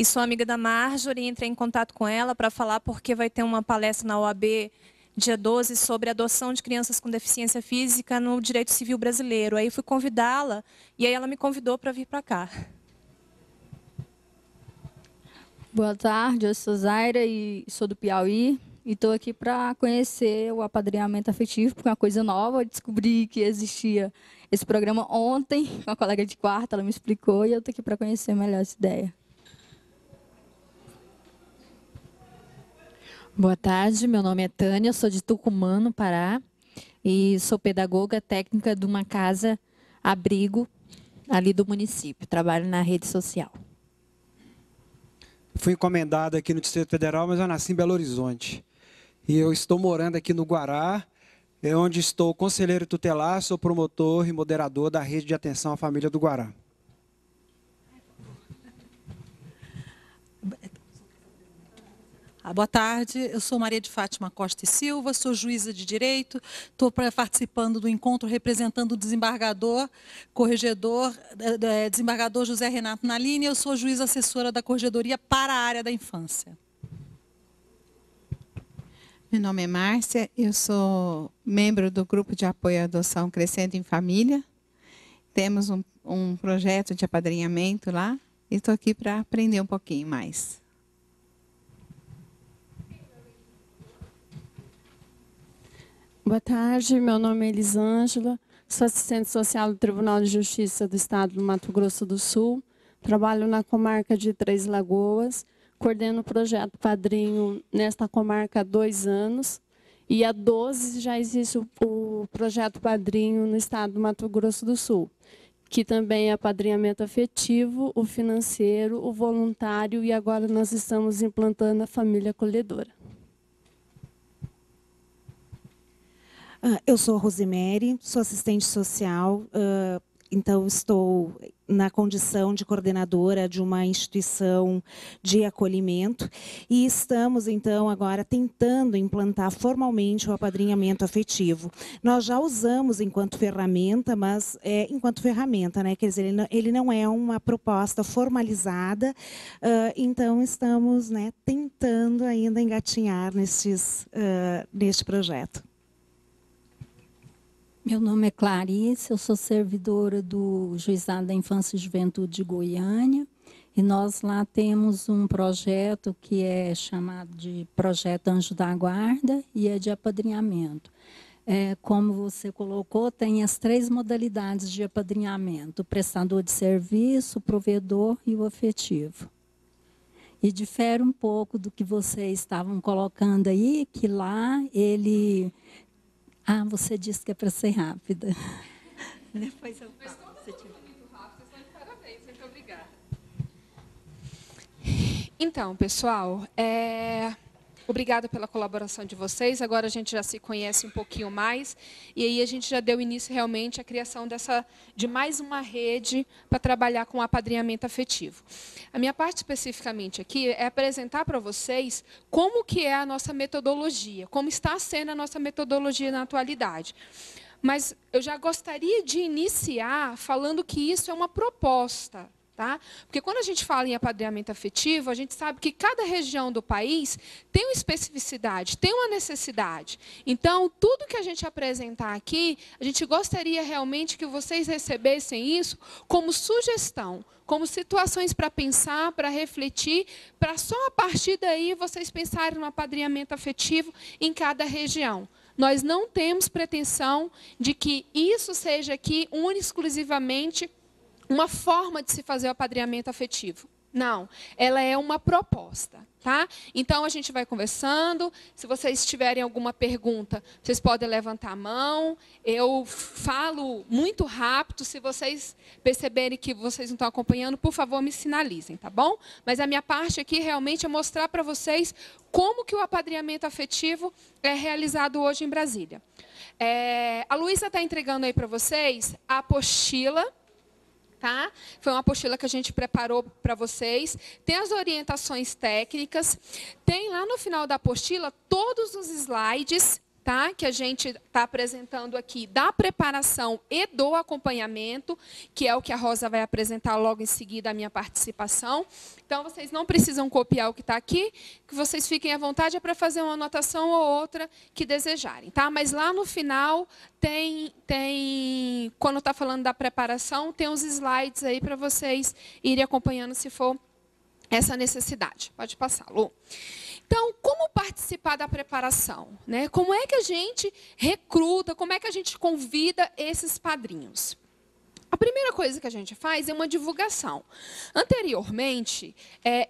e sou amiga da Marjorie, entrei em contato com ela para falar porque vai ter uma palestra na OAB dia 12 sobre adoção de crianças com deficiência física no direito civil brasileiro. Aí fui convidá-la e aí ela me convidou para vir para cá. Boa tarde, eu sou Zaira e sou do Piauí. E estou aqui para conhecer o apadrinhamento afetivo, porque é uma coisa nova. Eu descobri que existia esse programa ontem, com a colega de quarto, ela me explicou, e eu estou aqui para conhecer melhor essa ideia. Boa tarde, meu nome é Tânia, eu sou de Tucumã, no Pará, e sou pedagoga técnica de uma casa-abrigo ali do município. Trabalho na rede social. Fui encomendado aqui no Distrito Federal, mas eu nasci em Belo Horizonte. E eu estou morando aqui no Guará, onde estou conselheiro tutelar, sou promotor e moderador da rede de atenção à família do Guará. Boa tarde, eu sou Maria de Fátima Costa e Silva, sou juíza de direito, estou participando do encontro representando o desembargador, desembargador José Renato Nalini, eu sou juíza assessora da Corregedoria para a área da infância. Meu nome é Márcia, eu sou membro do Grupo de Apoio à Adoção Crescendo em Família. Temos um projeto de apadrinhamento lá e estou aqui para aprender um pouquinho mais. Boa tarde, meu nome é Elisângela, sou assistente social do Tribunal de Justiça do Estado do Mato Grosso do Sul, trabalho na comarca de Três Lagoas, coordeno o projeto Padrinho nesta comarca há 2 anos, e há 12 já existe o projeto Padrinho no Estado do Mato Grosso do Sul, que também é apadrinhamento afetivo, o financeiro, o voluntário, e agora nós estamos implantando a família acolhedora. Eu sou a Rosemary, sou assistente social, então estou na condição de coordenadora de uma instituição de acolhimento e estamos, então, agora tentando implantar formalmente o apadrinhamento afetivo. Nós já usamos enquanto ferramenta, mas enquanto ferramenta, né? Quer dizer, ele não é uma proposta formalizada, então estamos, né, tentando ainda engatinhar neste projeto. Meu nome é Clarice, eu sou servidora do Juizado da Infância e Juventude de Goiânia, e nós lá temos um projeto que é chamado de Projeto Anjo da Guarda e é de apadrinhamento. Como você colocou, tem as 3 modalidades de apadrinhamento: o prestador de serviço, o provedor e o afetivo. E difere um pouco do que vocês estavam colocando aí, que lá ele... você disse que é para ser rápida. Depois eu falo. Parabéns, muito obrigada. Então, pessoal, obrigada pela colaboração de vocês. Agora a gente já se conhece um pouquinho mais. E aí a gente já deu início realmente à criação de mais uma rede para trabalhar com o apadrinhamento afetivo. A minha parte especificamente aqui é apresentar para vocês como que é a nossa metodologia, como está sendo a nossa metodologia na atualidade. Mas eu já gostaria de iniciar falando que isso é uma proposta. Tá? Porque quando a gente fala em apadrinhamento afetivo, a gente sabe que cada região do país tem uma especificidade, tem uma necessidade. Então, tudo que a gente apresentar aqui, a gente gostaria realmente que vocês recebessem isso como sugestão, como situações para pensar, para refletir, para só a partir daí vocês pensarem no apadrinhamento afetivo em cada região. Nós não temos pretensão de que isso seja aqui única e exclusivamente uma forma de se fazer o apadrinhamento afetivo. Não, ela é uma proposta. Tá? Então, a gente vai conversando. Se vocês tiverem alguma pergunta, vocês podem levantar a mão. Eu falo muito rápido. Se vocês perceberem que vocês não estão acompanhando, por favor, me sinalizem, tá bom? Mas a minha parte aqui realmente é mostrar para vocês como que o apadrinhamento afetivo é realizado hoje em Brasília. A Luísa está entregando aí para vocês a apostila. Tá? Foi uma apostila que a gente preparou para vocês. Tem as orientações técnicas. Tem lá no final da apostila todos os slides tá? Que a gente está apresentando aqui da preparação e do acompanhamento, que é o que a Rosa vai apresentar logo em seguida a minha participação. Então, vocês não precisam copiar o que está aqui, que vocês fiquem à vontade é para fazer uma anotação ou outra que desejarem, tá? Mas lá no final quando está falando da preparação, tem uns slides aí para vocês irem acompanhando se for essa necessidade. Pode passar, Lu. Então, como participar da preparação? Né? Como é que a gente recruta, como é que a gente convida esses padrinhos? A primeira coisa que a gente faz é uma divulgação. Anteriormente,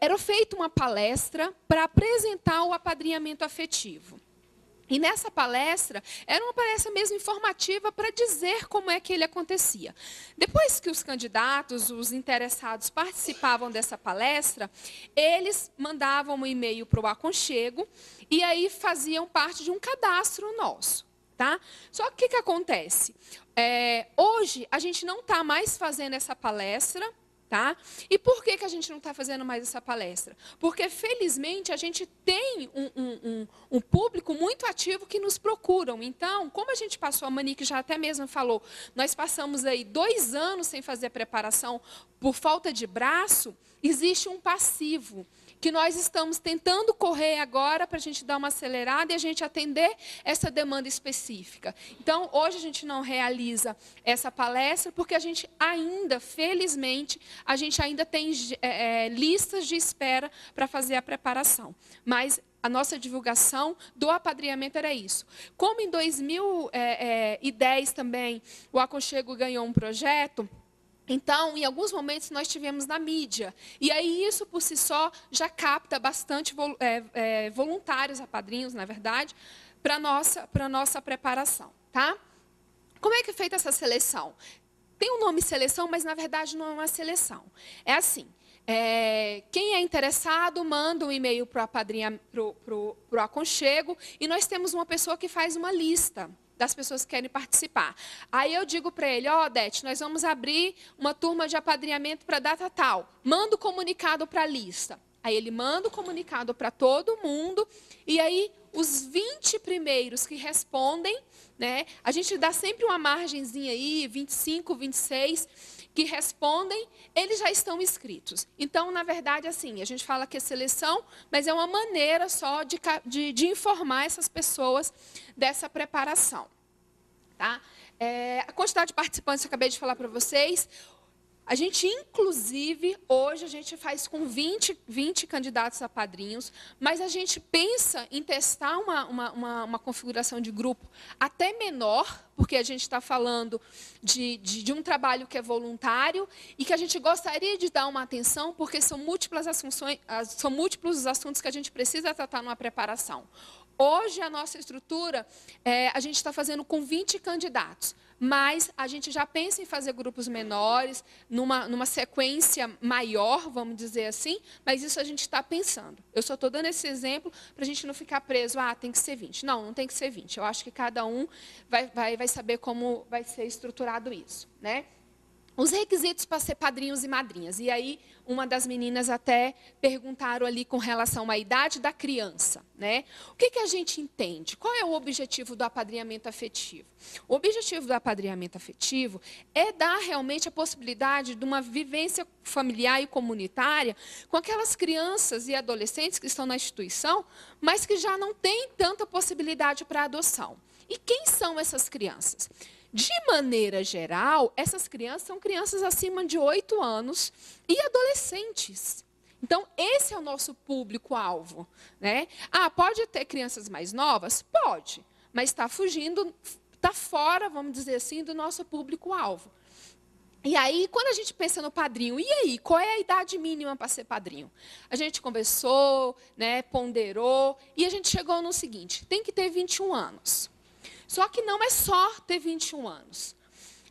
era feita uma palestra para apresentar o apadrinhamento afetivo. E nessa palestra, era uma palestra mesmo informativa para dizer como é que ele acontecia. Depois que os candidatos, os interessados participavam dessa palestra, eles mandavam um e-mail para o aconchego e aí faziam parte de um cadastro nosso. Tá? Só que o que acontece? Hoje, a gente não está mais fazendo essa palestra. Tá? E por que a gente não está fazendo mais essa palestra? Porque, felizmente, a gente tem um público muito ativo que nos procuram. Então, como a gente passou, a Monique já até mesmo falou, nós passamos aí 2 anos sem fazer a preparação por falta de braço, existe um passivo que nós estamos tentando correr agora para a gente dar uma acelerada e a gente atender essa demanda específica. Então, hoje a gente não realiza essa palestra porque a gente ainda, felizmente, a gente ainda tem listas de espera para fazer a preparação. Mas a nossa divulgação do apadrinhamento era isso. Como em 2010 também o Aconchego ganhou um projeto, então, em alguns momentos, nós tivemos na mídia. E aí, isso, por si só, já capta bastante voluntários, apadrinhos, na verdade, para a nossa preparação. Tá? Como é que é feita essa seleção? Tem o nome seleção, mas, na verdade, não é uma seleção. É assim, quem é interessado, manda um e-mail para o Aconchego, e nós temos uma pessoa que faz uma lista das pessoas que querem participar. Aí eu digo para ele, Odete, nós vamos abrir uma turma de apadrinhamento para data tal. Manda o comunicado para a lista. Aí ele manda o comunicado para todo mundo, e aí os 20 primeiros que respondem, né, a gente dá sempre uma margenzinha aí, 25, 26, que respondem, eles já estão inscritos. Então, na verdade, assim, a gente fala que é seleção, mas é uma maneira só de informar essas pessoas dessa preparação. Tá? A quantidade de participantes que eu acabei de falar para vocês, a gente, inclusive, hoje a gente faz com 20 candidatos a padrinhos, mas a gente pensa em testar uma configuração de grupo até menor, porque a gente está falando de um trabalho que é voluntário e que a gente gostaria de dar uma atenção, porque são múltiplos os assuntos que a gente precisa tratar numa preparação. Hoje, a nossa estrutura, a gente está fazendo com 20 candidatos, mas a gente já pensa em fazer grupos menores, numa sequência maior, vamos dizer assim, mas isso a gente está pensando. Eu só estou dando esse exemplo para a gente não ficar preso, tem que ser 20. Não, não tem que ser 20. Eu acho que cada um vai saber como vai ser estruturado isso, né? Os requisitos para ser padrinhos e madrinhas. E aí, uma das meninas até perguntaram ali com relação à idade da criança. Né? O que a gente entende? Qual é o objetivo do apadrinhamento afetivo? O objetivo do apadrinhamento afetivo é dar realmente a possibilidade de uma vivência familiar e comunitária com aquelas crianças e adolescentes que estão na instituição, mas que já não têm tanta possibilidade para adoção. E quem são essas crianças? De maneira geral, essas crianças são crianças acima de 8 anos e adolescentes. Então, esse é o nosso público-alvo. Né? Pode ter crianças mais novas? Pode, mas está fugindo, está fora, vamos dizer assim, do nosso público-alvo. E aí, quando a gente pensa no padrinho, e aí, qual é a idade mínima para ser padrinho? A gente conversou, né, ponderou, e a gente chegou no seguinte, tem que ter 21 anos. Só que não é só ter 21 anos.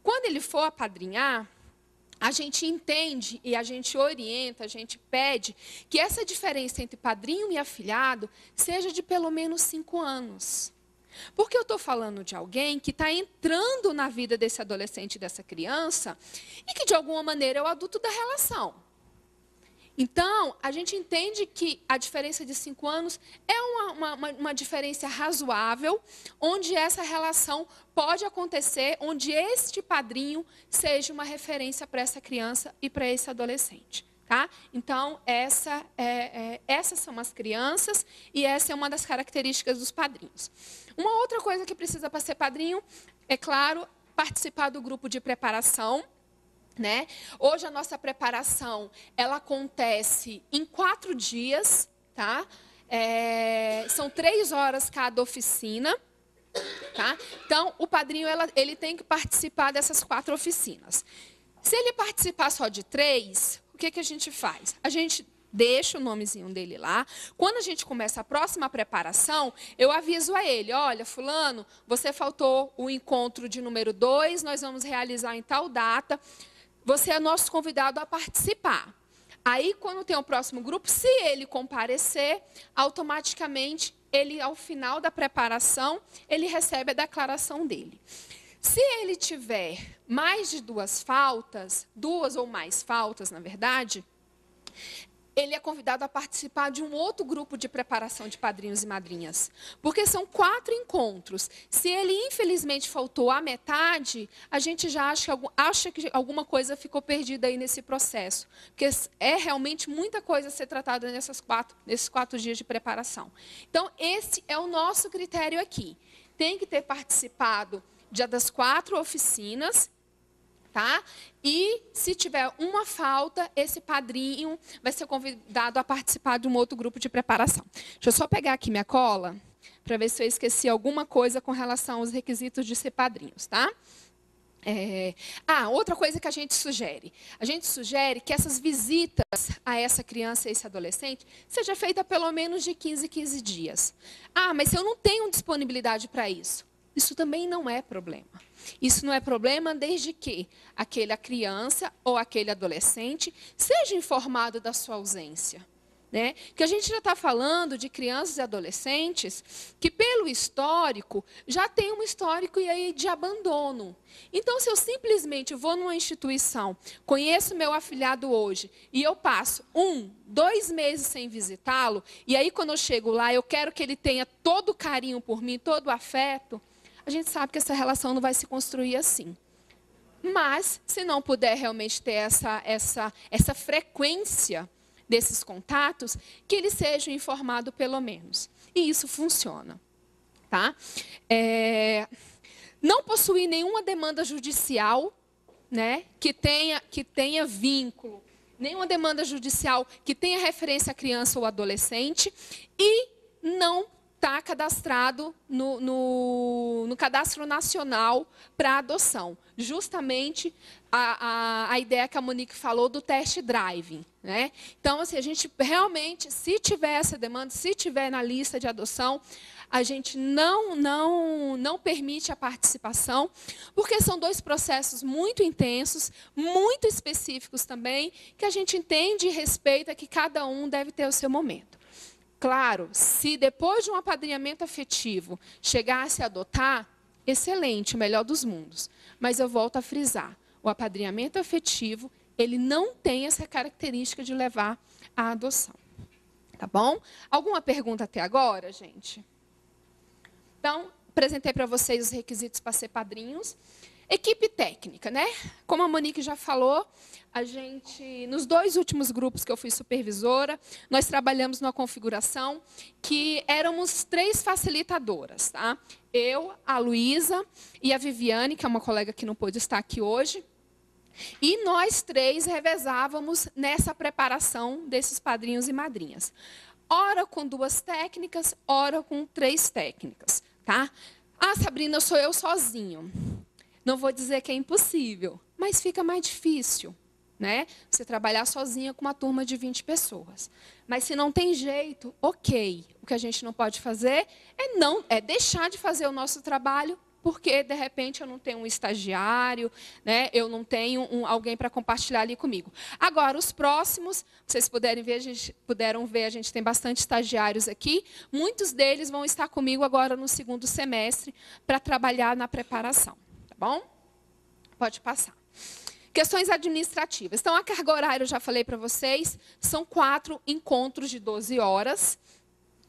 Quando ele for apadrinhar, a gente entende e a gente orienta, a gente pede que essa diferença entre padrinho e afilhado seja de pelo menos 5 anos. Porque eu estou falando de alguém que está entrando na vida desse adolescente, dessa criança, e que, de alguma maneira, é o adulto da relação. Então, a gente entende que a diferença de 5 anos é uma diferença razoável, onde essa relação pode acontecer, onde este padrinho seja uma referência para essa criança e para esse adolescente. Tá? Então, essas são as crianças e essa é uma das características dos padrinhos. Uma outra coisa que precisa para ser padrinho, é claro, participar do grupo de preparação. Né? Hoje a nossa preparação ela acontece em 4 dias, tá? São 3 horas cada oficina, tá? Então o padrinho ele tem que participar dessas 4 oficinas. Se ele participar só de 3, o que a gente faz? A gente deixa o nomezinho dele lá. Quando a gente começa a próxima preparação, eu aviso a ele, olha, fulano, você faltou o encontro de número 2, nós vamos realizar em tal data. Você é nosso convidado a participar. Aí, quando tem o próximo grupo, se ele comparecer, automaticamente, ele, ao final da preparação, ele recebe a declaração dele. Se ele tiver mais de 2 faltas, 2 ou mais faltas, na verdade, ele é convidado a participar de um outro grupo de preparação de padrinhos e madrinhas. Porque são 4 encontros. Se ele, infelizmente, faltou a metade, a gente já acha que alguma coisa ficou perdida aí nesse processo. Porque é realmente muita coisa a ser tratada nesses 4 dias de preparação. Então, esse é o nosso critério aqui. Tem que ter participado das 4 oficinas. Tá? E, se tiver uma falta, esse padrinho vai ser convidado a participar de um outro grupo de preparação. Deixa eu só pegar aqui minha cola, para ver se eu esqueci alguma coisa com relação aos requisitos de ser padrinhos. Tá? Outra coisa que a gente sugere. A gente sugere que essas visitas a essa criança e esse adolescente seja feita pelo menos de 15 em 15 dias. Mas se eu não tenho disponibilidade para isso, isso também não é problema. Isso não é problema desde que aquela criança ou aquele adolescente seja informado da sua ausência. Né? Que a gente já está falando de crianças e adolescentes que, pelo histórico, já tem um histórico de abandono. Então, se eu simplesmente vou numa instituição, conheço meu afilhado hoje, e eu passo 1, 2 meses sem visitá-lo, e aí, quando eu chego lá, eu quero que ele tenha todo o carinho por mim, todo o afeto, a gente sabe que essa relação não vai se construir assim. Mas, se não puder realmente ter essa frequência desses contatos, que ele seja informado pelo menos. E isso funciona. Tá? Não possuir nenhuma demanda judicial, né, que tenha vínculo, nenhuma demanda judicial que tenha referência à criança ou adolescente, e não está cadastrado no Cadastro Nacional para adoção. Justamente a ideia que a Monique falou do test driving. Né? Então, assim, a gente realmente, se tiver essa demanda, se tiver na lista de adoção, a gente não permite a participação, porque são 2 processos muito intensos, muito específicos também, que a gente entende e respeita que cada um deve ter o seu momento. Claro, se depois de um apadrinhamento afetivo chegasse a adotar, excelente, o melhor dos mundos. Mas eu volto a frisar, o apadrinhamento afetivo, ele não tem essa característica de levar à adoção. Tá bom? Alguma pergunta até agora, gente? Então, apresentei para vocês os requisitos para ser padrinhos. Equipe técnica, né? Como a Monique já falou, a gente, nos 2 últimos grupos que eu fui supervisora, nós trabalhamos numa configuração que éramos 3 facilitadoras, tá? Eu, a Luísa e a Viviane, que é uma colega que não pôde estar aqui hoje. E nós 3 revezávamos nessa preparação desses padrinhos e madrinhas. Ora com 2 técnicas, ora com 3 técnicas, tá? Sabrina, sou eu sozinho. Não vou dizer que é impossível, mas fica mais difícil, né? Você trabalhar sozinha com uma turma de 20 pessoas. Mas se não tem jeito, ok. O que a gente não pode fazer é deixar de fazer o nosso trabalho, porque, de repente, eu não tenho um estagiário, né? Eu não tenho alguém para compartilhar ali comigo. Agora, os próximos, vocês puderam ver, a gente tem bastante estagiários aqui. Muitos deles vão estar comigo agora no 2º semestre para trabalhar na preparação. Tá bom? Pode passar. Questões administrativas. Então, a carga horária, eu já falei para vocês, são 4 encontros de 12 horas.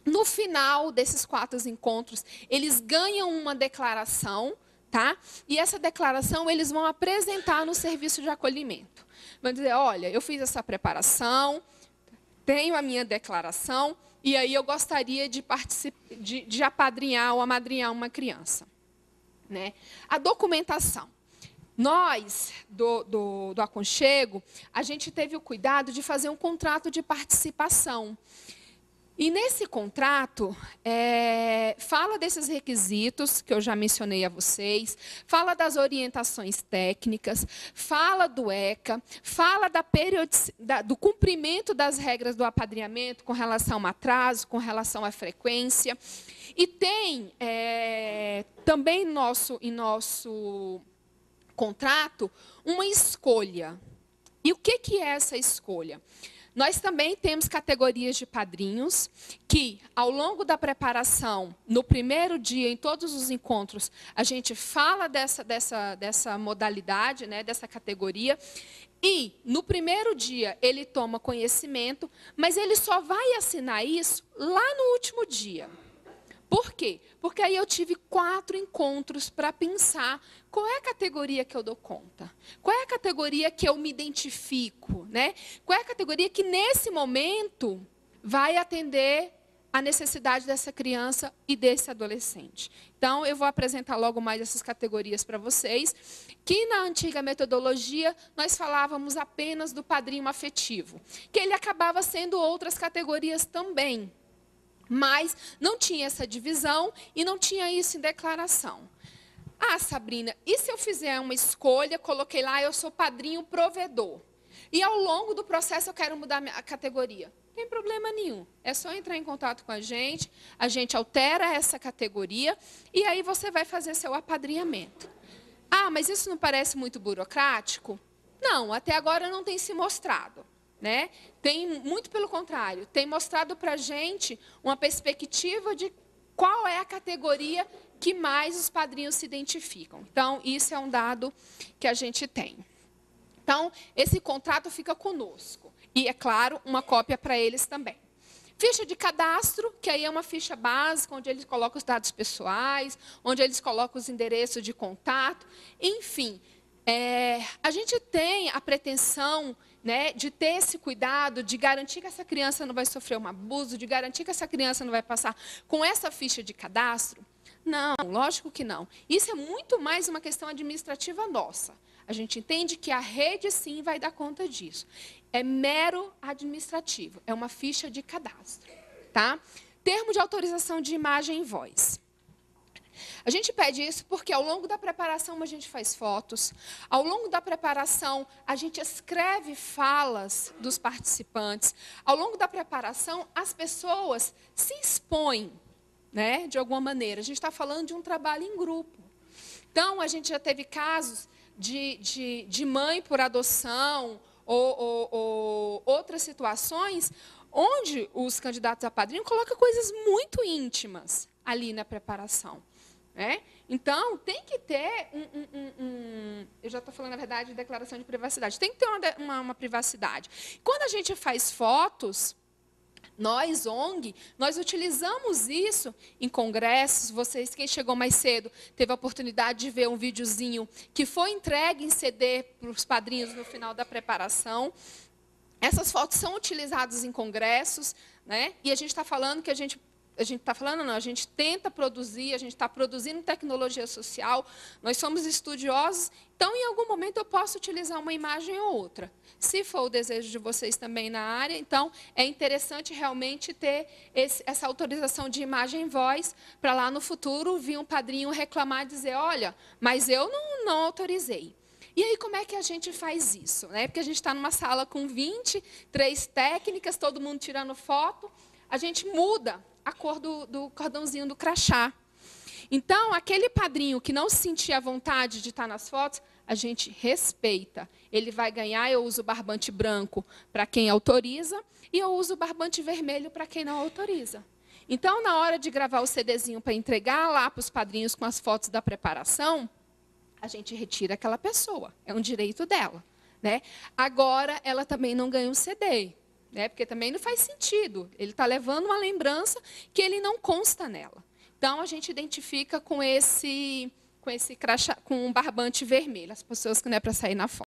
No final desses 4 encontros, eles ganham uma declaração, tá? E essa declaração eles vão apresentar no serviço de acolhimento. Vão dizer, olha, eu fiz essa preparação, tenho a minha declaração, e aí eu gostaria de apadrinhar ou amadrinhar uma criança. Né? A documentação. Nós, do Aconchego, a gente teve o cuidado de fazer um contrato de participação. E nesse contrato, fala desses requisitos que eu já mencionei a vocês, fala das orientações técnicas, fala do ECA, fala do cumprimento das regras do apadrinhamento com relação ao atraso, com relação à frequência. E tem também em nosso contrato uma escolha. E o que é essa escolha? Nós também temos categorias de padrinhos que, ao longo da preparação, no primeiro dia, em todos os encontros, a gente fala dessa modalidade, né, dessa categoria, e, no primeiro dia, ele toma conhecimento, mas ele só vai assinar isso lá no último dia. Por quê? Porque aí eu tive 4 encontros para pensar qual é a categoria que eu dou conta, qual é a categoria que eu me identifico, né? Qual é a categoria que, nesse momento, vai atender a necessidade dessa criança e desse adolescente. Então, eu vou apresentar logo mais essas categorias para vocês, que na antiga metodologia nós falávamos apenas do padrinho afetivo, que ele acabava sendo outras categorias também. Mas não tinha essa divisão e não tinha isso em declaração. Ah, Sabrina, e se eu fizer uma escolha, coloquei lá, eu sou padrinho provedor. E ao longo do processo eu quero mudar a categoria? Não tem problema nenhum. É só entrar em contato com a gente altera essa categoria e aí você vai fazer seu apadrinhamento. Ah, mas isso não parece muito burocrático? Não, até agora não tem se mostrado. Né? Tem, muito pelo contrário, tem mostrado para a gente uma perspectiva de qual é a categoria que mais os padrinhos se identificam. Então, isso é um dado que a gente tem. Então, esse contrato fica conosco. E, é claro, uma cópia para eles também. Ficha de cadastro, que aí é uma ficha básica, onde eles colocam os dados pessoais, onde eles colocam os endereços de contato. Enfim, a gente tem a pretensão, né, de ter esse cuidado, de garantir que essa criança não vai sofrer um abuso, de garantir que essa criança não vai passar com essa ficha de cadastro? Não, lógico que não. Isso é muito mais uma questão administrativa nossa. A gente entende que a rede, sim, vai dar conta disso. É mero administrativo, é uma ficha de cadastro. Tá? Termo de autorização de imagem e voz. A gente pede isso porque, ao longo da preparação, a gente faz fotos. Ao longo da preparação, a gente escreve falas dos participantes. Ao longo da preparação, as pessoas se expõem, né, de alguma maneira. A gente está falando de um trabalho em grupo. Então, a gente já teve casos de mãe por adoção ou outras situações onde os candidatos a padrinho colocam coisas muito íntimas ali na preparação. Né? Então, tem que ter eu já estou falando, na verdade, de declaração de privacidade. Tem que ter uma privacidade. Quando a gente faz fotos, nós, ONG, nós utilizamos isso em congressos. Vocês, quem chegou mais cedo, teve a oportunidade de ver um videozinho que foi entregue em CD para os padrinhos no final da preparação. Essas fotos são utilizadas em congressos, né? E a gente está falando que a gente tenta produzir, a gente está produzindo tecnologia social, nós somos estudiosos, então, em algum momento, eu posso utilizar uma imagem ou outra. Se for o desejo de vocês também na área, então, é interessante realmente ter essa autorização de imagem e voz, para lá no futuro vir um padrinho reclamar e dizer, olha, mas eu não autorizei. E aí, como é que a gente faz isso? Né? Porque a gente está numa sala com 23 técnicas, todo mundo tirando foto, a gente muda a cor do cordãozinho do crachá. Então, aquele padrinho que não se sentia à vontade de estar nas fotos, a gente respeita. Ele vai ganhar, eu uso o barbante branco para quem autoriza, e eu uso o barbante vermelho para quem não autoriza. Então, na hora de gravar o CDzinho para entregar lá para os padrinhos com as fotos da preparação, a gente retira aquela pessoa, é um direito dela. né? Agora, ela também não ganha um CD, né? Porque também não faz sentido. Ele está levando uma lembrança que ele não consta nela. Então, a gente identifica com esse crachá, com um barbante vermelho, as pessoas que não é para sair na foto.